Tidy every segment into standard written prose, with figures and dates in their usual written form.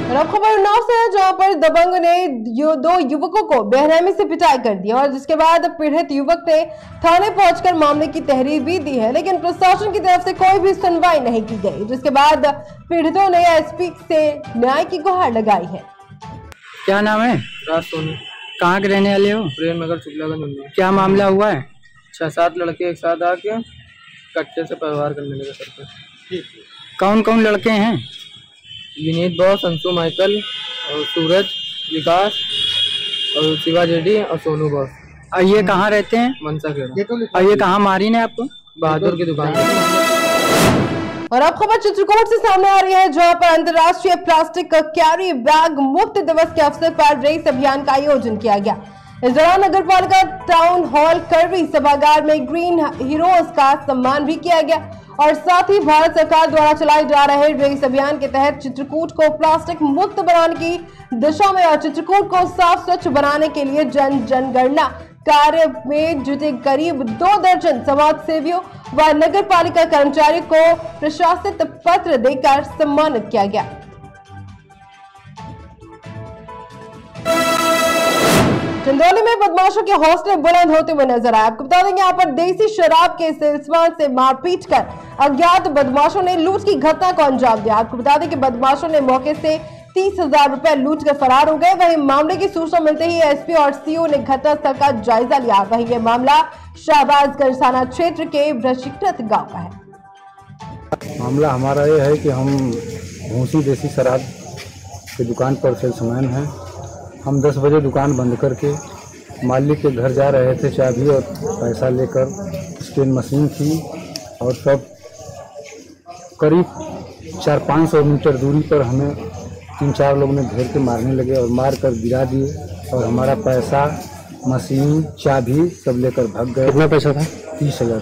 और अब खबर उन्नाव से है, जहां पर दबंग ने दो युवकों को बेरहमी से पिटाई कर दिया और जिसके बाद पीड़ित युवक ने थाने पहुंचकर मामले की तहरीर भी दी है, लेकिन प्रशासन की तरफ से कोई भी सुनवाई नहीं की गई, जिसके बाद पीड़ितों ने एसपी से न्याय की गुहार लगाई है। क्या नाम है? सोनू। कहाँ के रहने वाले हो? प्रेम नगर शुक्लागंज। क्या मामला हुआ है? 6-7 लड़के एक साथ आके कट्टे से व्यवहार करने लगे सर पे। कौन कौन लड़के हैं? विनीत बॉस, अंशु माइकल और सूरज, विकास और शिवा जेडी और सोनू बॉस। और ये कहाँ रहते हैं? मनसा खेड़ा। और ये कहाँ मारी ने आपको? बहादुर की दुकान। और अब खबर चित्रकूट से सामने आ रही है, जहां पर अंतर्राष्ट्रीय प्लास्टिक कैरी बैग मुक्त दिवस के अवसर पर रेस अभियान का आयोजन किया गया। इस दौरान नगर पालिका टाउन हॉल करवी सभागार में ग्रीन हीरोज का सम्मान भी किया गया और साथ ही भारत सरकार द्वारा चलाए जा रहे रेस अभियान के तहत चित्रकूट को प्लास्टिक मुक्त बनाने की दिशा में और चित्रकूट को साफ स्वच्छ बनाने के लिए जनगणना कार्य में जुटे करीब 2 दर्जन समाज सेवियों व नगर पालिका कर्मचारियों को प्रशासित पत्र देकर सम्मानित किया गया। चंदौली में बदमाशों के हौसले बुलंद होते हुए नजर आए। आपको बता देंगे, यहाँ पर देसी शराब के सिलसिले से मारपीट कर अज्ञात बदमाशों ने लूट की घटना को अंजाम दिया। आपको बता दें कि बदमाशों ने मौके से 30,000 रुपए लूट कर फरार हो गए। वहीं मामले की सूचना मिलते ही एसपी और सीओ ने घटनास्थल का जायजा लिया। वहीं यह मामला शाहबाजगंज थाना क्षेत्र के भ्रशिकृत गांव का है। मामला हमारा ये है कि हम भूसी देसी शराब की दुकान पर सेल्समैन हैं। हम 10 बजे दुकान बंद करके मालिक के घर जा रहे थे, चाबी और पैसा लेकर। स्कैन मशीन थी और सब करीब 400-500 मीटर दूरी पर हमें 3-4 लोग ने घेर के मारने लगे और मार कर गिरा दिए और हमारा पैसा, मशीन, चाबी सब लेकर भाग गए। कितना पैसा था? 30,000।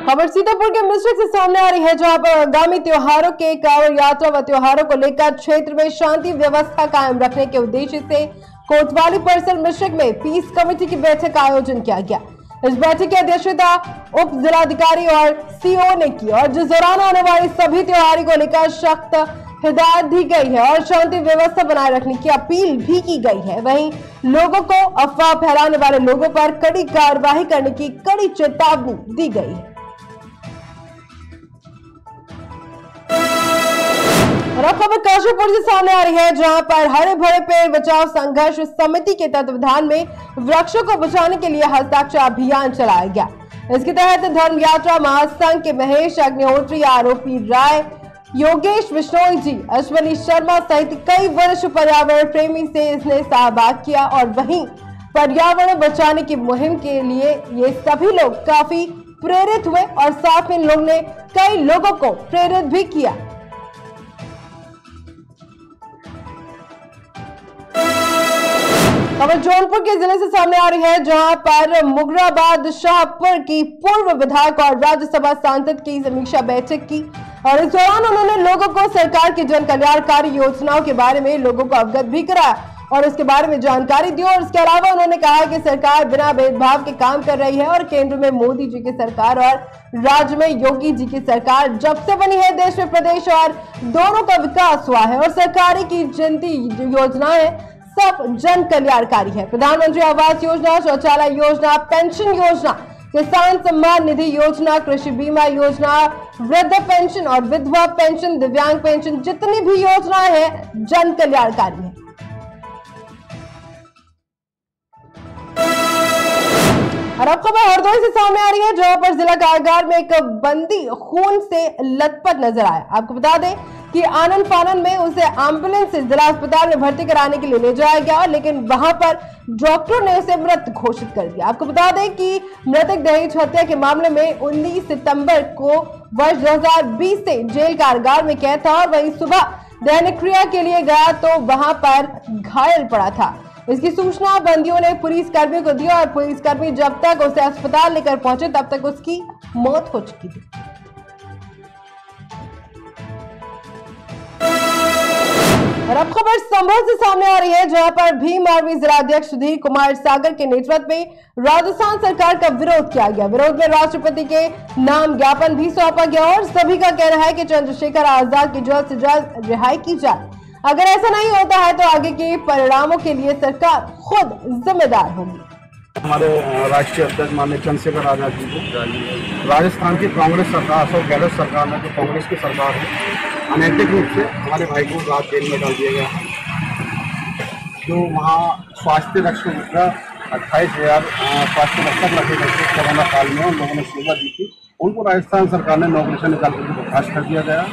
खबर सीतापुर के मिश्रिक से सामने आ रही है, जहां पर आगामी त्योहारों के कांवड़ यात्रा व त्योहारों को लेकर क्षेत्र में शांति व्यवस्था कायम रखने के उद्देश्य से कोतवाली परिसर मिश्रिक में पीस कमेटी की बैठक का आयोजन किया गया। इस बैठक की अध्यक्षता उप जिलाधिकारी और सीओ ने की और जिस दौरान आने वाली सभी त्योहारों को लेकर सख्त हिदायत दी गई है और शांति व्यवस्था बनाए रखने की अपील भी की गई है। वहीं लोगों को अफवाह फैलाने वाले लोगों पर कड़ी कार्रवाई करने की कड़ी चेतावनी दी गई है। और अब खबर काशीपुर से सामने आ रही है, जहां पर हरे भरे पेड़ बचाओ संघर्ष समिति के तत्वावधान में वृक्षों को बचाने के लिए हस्ताक्षर अभियान चलाया गया। इसके तहत धर्म यात्रा महासंघ के महेश अग्निहोत्री, आरोपी राय, योगेश बिश्नोई जी, अश्विनी शर्मा सहित कई वरिष्ठ पर्यावरण प्रेमी से इसने सहभाग किया और वहीं पर्यावरण बचाने की मुहिम के लिए ये सभी लोग काफी प्रेरित हुए और साथ में इन लोगों ने कई लोगों को प्रेरित भी किया। खबर जौनपुर के जिले से सामने आ रही है, जहां पर मुगराबाद शाहपुर की पूर्व विधायक और राज्यसभा सांसद की समीक्षा बैठक की और इस दौरान उन्होंने लोगों को सरकार की जन कल्याणकारी योजनाओं के बारे में लोगों को अवगत भी कराया और उसके बारे में जानकारी दी। और इसके अलावा उन्होंने कहा कि सरकार बिना भेदभाव के काम कर रही है और केंद्र में मोदी जी की सरकार और राज्य में योगी जी की सरकार जब से बनी है, देश में प्रदेश और दोनों का विकास हुआ है और सरकारी की जितनी योजनाएं सब जन कल्याणकारी है। प्रधानमंत्री आवास योजना, शौचालय योजना, पेंशन योजना, किसान सम्मान निधि योजना, कृषि बीमा योजना, वृद्ध पेंशन और विधवा पेंशन, दिव्यांग पेंशन, जितनी भी योजनाएं हैं जन कल्याणकारी है। और अब खबर हरदोई से सामने आ रही है, जहां पर जिला कारागार में एक बंदी खून से लथपथ नजर आया। आपको बता दें कि आनंद फानन में उसे एम्बुलेंस से जिला अस्पताल में भर्ती कराने के लिए ले जाया गया, लेकिन वहां पर डॉक्टर ने उसे मृत घोषित कर दिया। आपको बता दें कि मृतक दहेज हत्या के मामले में 19 सितंबर को वर्ष 2020 से जेल कारागार में कैद था और वहीं सुबह दैनिक क्रिया के लिए गया तो वहां पर घायल पड़ा था। इसकी सूचना बंदियों ने पुलिस कर्मियों को दी और पुलिसकर्मी जब तक उसे अस्पताल लेकर पहुंचे तब तक उसकी मौत हो चुकी थी। और अब खबर संभल से सामने आ रही है, जहां पर भीम आर्मी जिलाध्यक्ष सुधीर कुमार सागर के नेतृत्व में राजस्थान सरकार का विरोध किया गया। विरोध में राष्ट्रपति के नाम ज्ञापन भी सौंपा गया और सभी का कहना है कि चंद्रशेखर आजाद की जल्द से जल्द रिहाई की जाए। अगर ऐसा नहीं होता है तो आगे के परिणामों के लिए सरकार खुद जिम्मेदार होगी। हमारे राष्ट्रीय अध्यक्ष माननीय चंद्रशेखर आजाद जी को राजस्थान की कांग्रेस सरकार, अशोक गहलोत सरकार में, जो कांग्रेस की सरकार है, अनैतिक रूप से हमारे भाई को रात जेल में डाल दिया गया है। जो वहाँ स्वास्थ्य रक्षक 28,000 स्वास्थ्य रक्षक रखे गए थे कोरोना काल में, उन लोगों ने सेवा दी थी, उनको राजस्थान सरकार ने नौकरी से निकाल कर बर्खास्त कर दिया गया।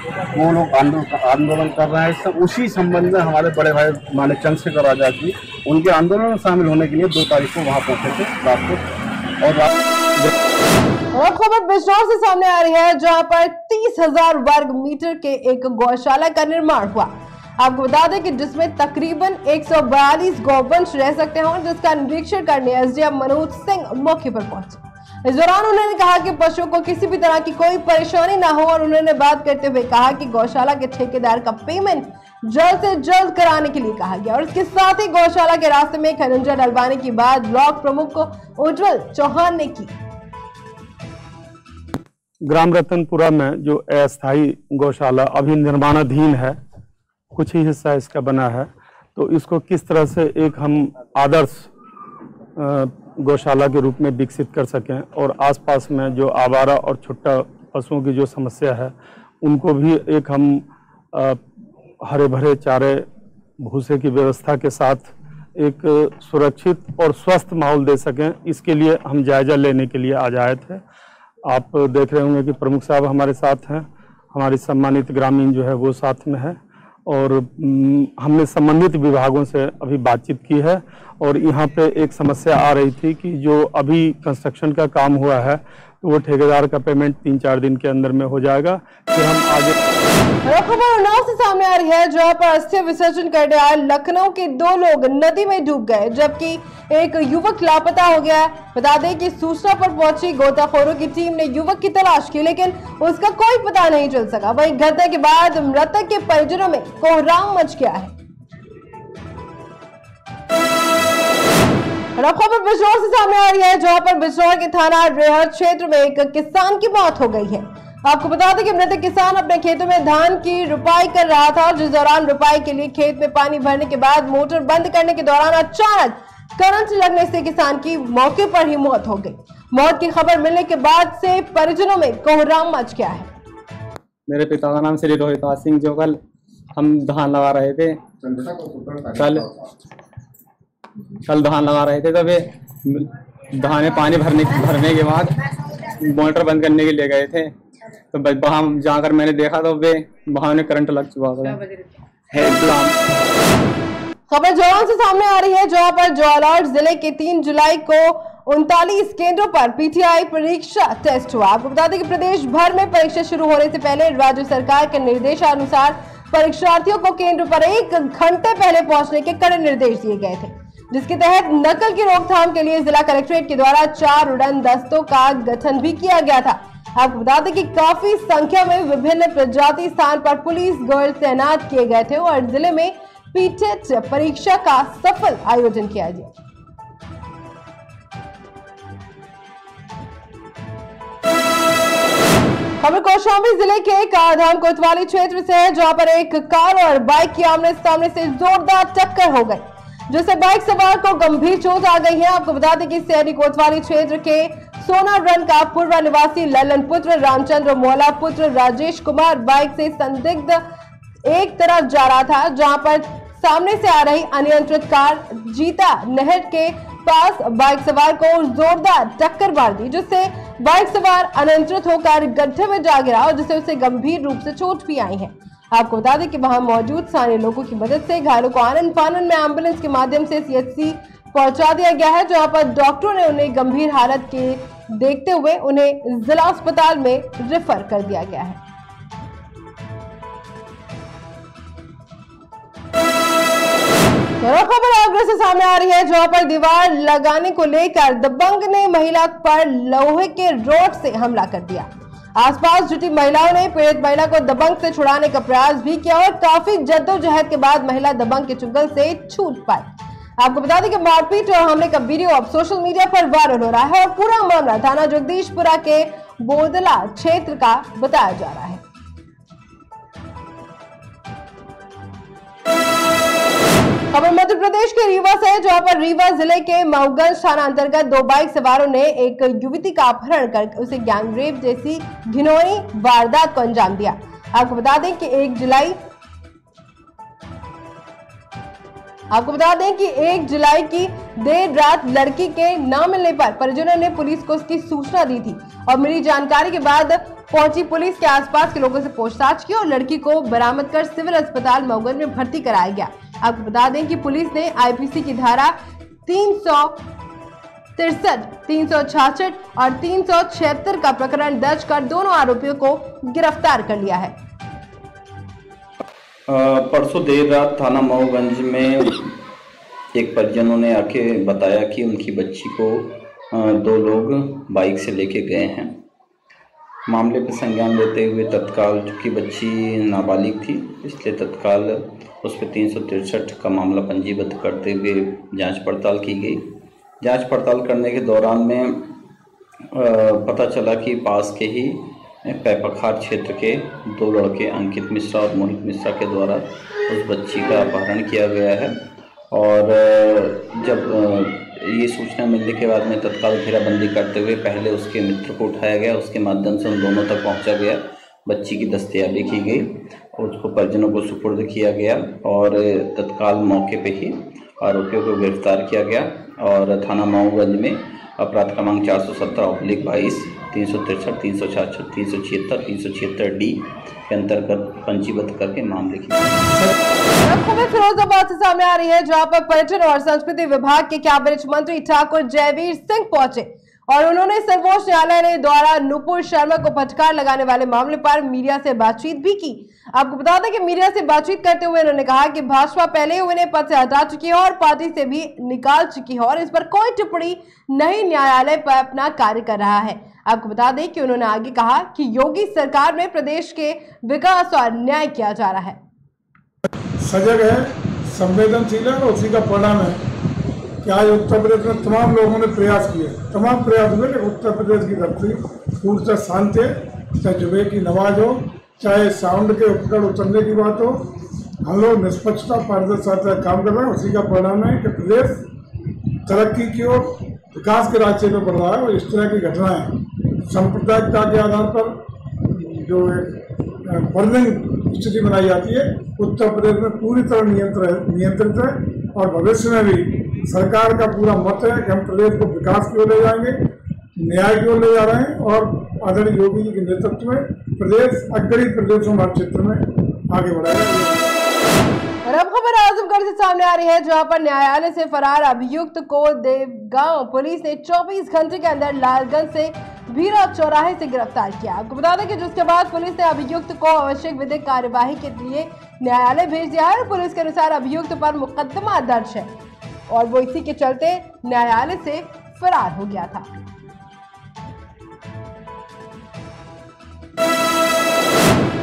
वो लोग आंदोलन कर रहे हैं। सब उसी संबंध में हमारे बड़े भाई माननीय चंद्रशेखर आजाद जी उनके आंदोलन में शामिल होने के लिए 2 तारीख को वहाँ पहुंचे थे रात को। और खबर बिजनौर से सामने आ रही है, जहां पर 30,000 वर्ग मीटर के एक गौशाला का निर्माण हुआ। आपको बता दें कि जिसमें तकरीबन 142 गौवंश रह सकते हैं और जिसका निरीक्षण करने एसडीएम मनोज सिंह मौके पर पहुंचे। इस दौरान उन्होंने कहा कि पशुओं को किसी भी तरह की कोई परेशानी ना हो और उन्होंने बात करते हुए कहा कि गौशाला के ठेकेदार का पेमेंट जल्द से जल्द कराने के लिए कहा गया। और इसके साथ ही गौशाला के रास्ते में खरंजा डलवाने की बात ब्लॉक प्रमुख को उज्जवल चौहान ने की। ग्राम रतनपुरा में जो अस्थायी गौशाला अभी निर्माणाधीन है, कुछ ही हिस्सा इसका बना है, तो इसको किस तरह से एक हम आदर्श गौशाला के रूप में विकसित कर सकें और आसपास में जो आवारा और छुट्टा पशुओं की जो समस्या है उनको भी एक हम हरे भरे चारे भूसे की व्यवस्था के साथ एक सुरक्षित और स्वस्थ माहौल दे सकें, इसके लिए हम जायजा लेने के लिए आज आए थे। आप देख रहे होंगे कि प्रमुख साहब हमारे साथ हैं, हमारी सम्मानित ग्रामीण जो है वो साथ में है और हमने संबंधित विभागों से अभी बातचीत की है। और यहाँ पे एक समस्या आ रही थी कि जो अभी कंस्ट्रक्शन का काम हुआ है तो वो ठेकेदार का पेमेंट 3-4 दिन के अंदर में हो जाएगा। फिर हम आगे खबर उन्नाव से सामने आ रही है, जहां पर अस्थि विसर्जन करने आए लखनऊ के 2 लोग नदी में डूब गए, जबकि एक युवक लापता हो गया। बता दें कि सूचना पर पहुंची गोताखोरों की टीम ने युवक की तलाश की, लेकिन उसका कोई पता नहीं चल सका। वहीं घटना के बाद मृतक के परिजनों में कोहराम मच गया है। खबर बिजनौर से सामने आ रही है, जहां पर बिजनौर के थाना रेहर क्षेत्र में एक किसान की मौत हो गई है। आपको बता दें कि मृतक किसान अपने खेतों में धान की रुपाई कर रहा था, जिस दौरान रुपाई के लिए खेत में पानी भरने के बाद मोटर बंद करने के दौरान अचानक करंट लगने से किसान की मौके पर ही मौत हो गई। मौत की खबर मिलने के बाद से परिजनों में कोहराम मच गया है। मेरे पिता का नाम श्री रोहित सिंह जोगल, हम धान लगा रहे थे कल धान लगा रहे थे, तब धान में पानी भरने के बाद मोटर बंद करने के लिए गए थे, तो वहाँ जाकर मैंने देखा तो वहाँ में करंट लग चुका था। खबर जौन से सामने आ रही है, जहां पर जालौर जिले के 3 जुलाई को 39 केंद्रों पर पीटीआई परीक्षा टेस्ट हुआ। आपको बता दें कि प्रदेश भर में परीक्षा शुरू होने से पहले राज्य सरकार के निर्देशानुसार परीक्षार्थियों को केंद्र पर 1 घंटे पहले पहुंचने के कड़े निर्देश दिए गए थे, जिसके तहत नकल की रोकथाम के लिए जिला कलेक्ट्रेट के द्वारा 4 उड़न दस्तों का गठन भी किया गया था। आपको बता दें कि काफी संख्या में विभिन्न प्रजाति स्थान पर पुलिस गर्ल तैनात किए गए थे और जिले में पीटेट परीक्षा का सफल आयोजन किया गया। खबर कौशाम्बी जिले के काधाम कोतवाली क्षेत्र से है, जहां पर एक कार और बाइक की आमने सामने से जोरदार टक्कर हो गई, जिससे बाइक सवार को गंभीर चोट आ गई है। आपको बता दें कि शहरी कोतवाली क्षेत्र के सोना रन का पूर्व निवासी ललन पुत्र रामचंद्र मौला पुत्र राजेश कुमार बाइक से संदिग्ध एक तरफ जा रहा था, जहां पर सामने से आ रही अनियंत्रित कार जीता नहर के पास बाइक सवार को जोरदार टक्कर मार दी, जिससे बाइक सवार अनियंत्रित होकर गड्ढे में जा गिरा और जिससे उसे गंभीर रूप से चोट भी आई है। आपको बता दें कि वहां मौजूद स्थानीय लोगों की मदद से घायलों को आनन फानन में एम्बुलेंस के माध्यम से सीएचसी पहुंचा दिया गया है, जहां पर डॉक्टरों ने उन्हें गंभीर हालत के देखते हुए उन्हें जिला अस्पताल में रेफर कर दिया गया है। खबर आगरा से सामने आ रही है, जहां पर दीवार लगाने को लेकर दबंग ने महिला पर लोहे के रॉड से हमला कर दिया। आसपास जुटी महिलाओं ने पीड़ित महिला को दबंग से छुड़ाने का प्रयास भी किया और काफी जद्दोजहद के बाद महिला दबंग के चुंगल से छूट पाई। आपको बता दें कि मारपीट और हमले का वीडियो अब सोशल मीडिया पर वायरल हो रहा है और पूरा मामला थाना जगदीशपुरा के बोदला क्षेत्र का बताया जा रहा है। खबर मध्य प्रदेश के रीवा से है, जहां पर रीवा जिले के मऊगंज थाना अंतर्गत दो बाइक सवारों ने एक युवती का अपहरण कर उसे गैंगरेप जैसी घिनौनी वारदात को अंजाम दिया। आपको बता दें कि 1 जुलाई की देर रात लड़की के न मिलने पर परिजनों ने पुलिस को उसकी सूचना दी थी और मिली जानकारी के बाद पहुंची पुलिस के आसपास के लोगों से पूछताछ की और लड़की को बरामद कर सिविल अस्पताल मऊगंज में भर्ती कराया गया। आपको बता दें कि पुलिस ने आईपीसी की धारा 363, 366 और 376 का प्रकरण दर्ज कर दोनों आरोपियों को गिरफ्तार कर लिया है। परसों देर रात थाना मऊगंज में एक परिजनों ने आके बताया कि उनकी बच्ची को 2 लोग बाइक से लेके गए हैं। मामले पर संज्ञान लेते हुए तत्काल, चूँकि बच्ची नाबालिग थी इसलिए तत्काल उस पर 363 का मामला पंजीबद्ध करते हुए जांच पड़ताल की गई। जांच पड़ताल करने के दौरान में पता चला कि पास के ही पैपखार क्षेत्र के 2 लड़के अंकित मिश्रा और मोहित मिश्रा के द्वारा उस बच्ची का अपहरण किया गया है और जब ये सूचना मिलने के बाद में तत्काल घेराबंदी करते हुए पहले उसके मित्र को उठाया गया, उसके माध्यम से उन दोनों तक पहुंचा गया, बच्ची की दस्तयाबी की गई और उसको परिजनों को सुपुर्द किया गया और तत्काल मौके पे ही आरोपियों को गिरफ्तार किया गया और थाना मऊगंज में अपराध क्रमांक 417/22, 363, 366, 376, 376D के अंतर्गत पंजीबद्ध करके मामले की। खबर फिरोजाबाद से सामने आ रही है, जहां पर पर्यटन और संस्कृति विभाग के कैबिनेट मंत्री ठाकुर जयवीर सिंह पहुंचे और उन्होंने सर्वोच्च न्यायालय द्वारा नुपुर शर्मा को फटकार लगाने वाले मामले पर मीडिया से बातचीत भी की। आपको बता दें कि मीडिया से बातचीत करते हुए उन्होंने कहा कि भाजपा पहले ही उन्हें पद से हटा चुकी है और पार्टी से भी निकाल चुकी है और इस पर कोई टिप्पणी नहीं, न्यायालय पर अपना कार्य कर रहा है। आपको बता दें कि उन्होंने आगे कहा कि योगी सरकार में प्रदेश के विकास और न्याय किया जा रहा है। सजग है, संवेदनशील है और उसी का परिणाम है कि आज उत्तर प्रदेश में तमाम लोगों ने प्रयास किए, तमाम प्रयास हुए, लेकिन उत्तर प्रदेश की धरती पूर्ण से शांत है। चाहे जुबे की नमाज हो, चाहे साउंड के उपकरण उतरने की बात हो, हम लोग निष्पक्षता पारदर्शिता से काम कर रहे हैं। उसी का परिणाम है कि प्रदेश तरक्की की ओर विकास के रास्ते में बढ़ रहा है और इस तरह की घटनाएं सांप्रदायिकता के आधार पर जो बर्निंग स्थिति बनाई जाती है उत्तर प्रदेश में पूरी तरह नियंत्रित है और भविष्य में भी सरकार का पूरा मत है कि हम प्रदेश को विकास की ओर ले जाएंगे, न्याय की ओर ले जा रहे हैं और आदरणीय योगी जी के नेतृत्व में प्रदेश अग्रणी प्रदेशों हमारे क्षेत्र में आगे बढ़ाएगा। और अब खबर आजमगढ़ से सामने आ रही है, जहां पर न्यायालय से फरार अभियुक्त को देवगांव पुलिस ने 24 घंटे के अंदर लालगंज से भीरा चौराहे से गिरफ्तार किया। आपको बता दें कि जिसके बाद पुलिस ने अभियुक्त को आवश्यक विधिक कार्यवाही के लिए न्यायालय भेज दिया है और पुलिस के अनुसार अभियुक्त पर मुकदमा दर्ज है और वो इसी के चलते न्यायालय से फरार हो गया था।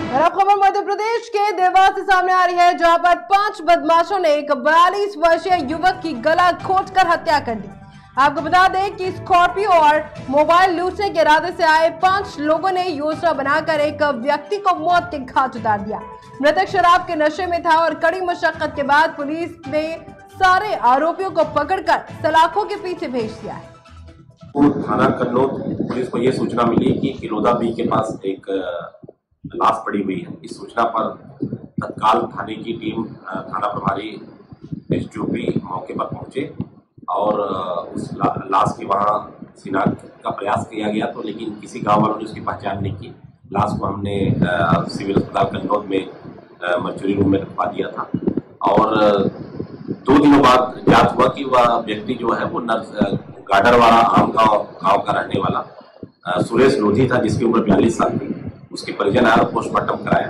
और अब खबर मध्य प्रदेश के देवास से सामने आ रही है, जहां पर 5 बदमाशों ने एक 42 वर्षीय युवक की गला घोंटकर हत्या कर दी। आपको बता दें कि स्कॉर्पियो और मोबाइल लूटने के इरादे से आए 5 लोगों ने योजना बनाकर एक व्यक्ति को मौत के घाट उतार दिया। मृतक शराब के नशे में था और कड़ी मशक्कत के बाद पुलिस ने सारे आरोपियों को पकड़कर सलाखों के पीछे भेज दिया है। थाना कन्नौज पुलिस को ये सूचना मिली कि किलोदा बी के पास एक लाश पड़ी हुई है। इस सूचना पर तत्काल थाने की टीम, थाना प्रभारी एसडीओपी मौके पर पहुंचे और उस लाश की वहां शिनाख्त का प्रयास किया गया तो लेकिन किसी गांव वालों ने उसकी पहचान नहीं की। लाश को हमने सिविल अस्पताल कन्नौज में मर्चुरी रूम में रखवा दिया था और 2 दिनों बाद जांच हुआ कि वह व्यक्ति जो है वो गाडरवाड़ा आम गाँव का रहने वाला सुरेश लोधी था, जिसकी उम्र 42 साल थी। उसके परिजन आया और पोस्टमार्टम कराया।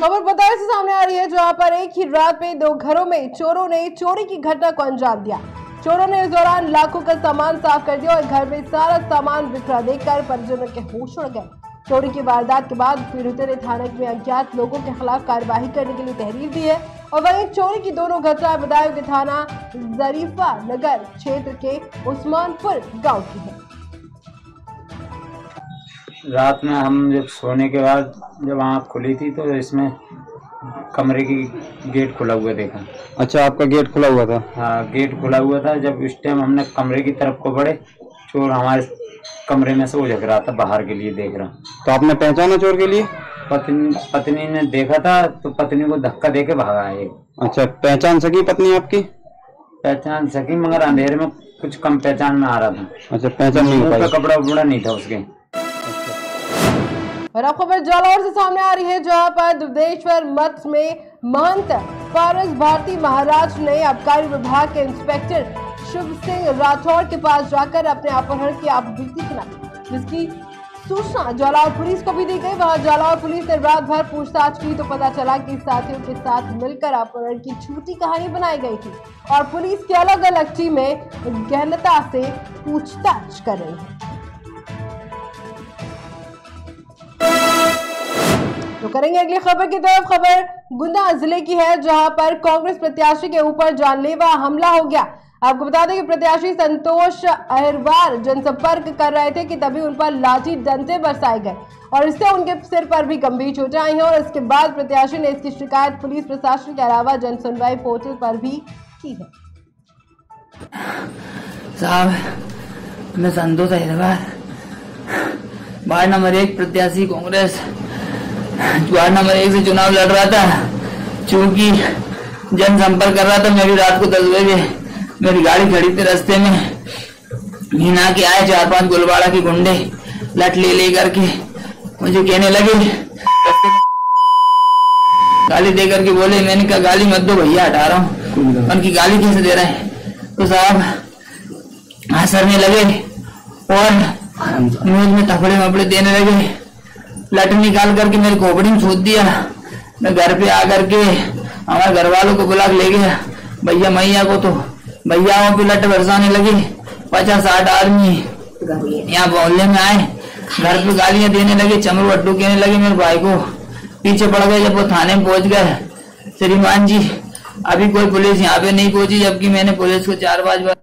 खबर बताए से सामने आ रही है, जहां पर एक ही रात में 2 घरों में चोरों ने चोरी की घटना को अंजाम दिया। चोरों ने इस दौरान लाखों का सामान साफ कर दिया और घर में सारा सामान बिखरा देखकर परिजनों के होश उड़ गए। चोरी की वारदात के बाद पीड़ितों ने थाने में अज्ञात लोगों के खिलाफ कार्रवाई करने के लिए तहरीर दी है और वहीं चोरी की दोनों घटनाएं बदायूं के थाना जरीफा नगर क्षेत्र के उस्मानपुर गांव की है। रात में हम जब सोने के बाद जब आँख खुली थी तो इसमें कमरे की गेट खुला हुआ देखा। अच्छा, आपका गेट खुला हुआ था? हाँ, गेट खुला हुआ था। जब उस टाइम हमने कमरे की तरफ को बढ़े, चोर हमारे कमरे में से उजक रहा था, बाहर के लिए देख रहा। तो आपने पहचाना चोर के लिए? पत्नी ने देखा था तो पत्नी को धक्का देके भागा है। अच्छा, पहचान सकी पत्नी आपकी? पहचान सकी, मगर अंधेरे में कुछ कम पहचान में आ रहा था। अच्छा, पहचान नहीं पाई? कपड़ा उपड़ा नहीं था उसके। और अब खबर जालौर से सामने आ रही है, जहां पर दुधेश्वर मठ में महंत पारस भारती महाराज ने आबकारी विभाग के इंस्पेक्टर शुभ सिंह राठौर के पास जाकर अपने अपहरण की आपबीती सुनाई, जिसकी सूचना जालौर पुलिस को भी दी गई। वहां जालौर पुलिस ने रात भर पूछताछ की तो पता चला कि साथियों के साथ मिलकर अपहरण की झूठी कहानी बनाई गई थी और पुलिस की अलग अलग टीमें गहनता से पूछताछ कर रही है। तो करेंगे अगली खबर की तरफ। खबर गुना जिले की है, जहां पर कांग्रेस प्रत्याशी के ऊपर जानलेवा हमला हो गया। आपको बता दें कि प्रत्याशी संतोष अहिरवार जनसंपर्क कर रहे थे कि तभी उन पर लाठी डंडे बरसाए गए और इससे उनके सिर पर भी गंभीर चोटें आई हैं और इसके बाद प्रत्याशी ने इसकी शिकायत पुलिस प्रशासन के अलावा जन सुनवाई पोर्टल पर भी की है। साहब, मैं संतोष अहिरवार, वार्ड नंबर 1 प्रत्याशी कांग्रेस, वार्ड नंबर 1 से चुनाव लड़ रहा था। चूंकि जनसंपर्क कर रहा था, मैं भी रात को 10 बजे मेरी गाड़ी खड़ी थी, रास्ते में मीना के आए 4-5 गुलवाड़ा के गुंडे लट ले करके मुझे कहने लगे, गाली दे करके बोले। मैंने कहा गाली मत दो भैया, हटा रहा हूँ। उनकी गाली कैसे दे रहे हैं? तो साहब हंसने लगे और मुझ में थपड़े मपड़े देने लगे। लट निकाल करके मेरे खोपड़ी में छूट दिया। मैं घर पे आकर के हमारे घर वालों को बुला ले गया, भैया मैया को। तो भैया पे लट बरसाने लगे। 50-60 आदमी यहाँ मोहल्ले में आए, घर पे गालियां देने लगे, चमरू अड्डू कहने लगे। मेरे भाई को पीछे पड़ गए। जब वो थाने में पहुंच गए, श्रीमान जी अभी कोई पुलिस यहाँ पे नहीं पहुंची, जबकि मैंने पुलिस को 4-5 बार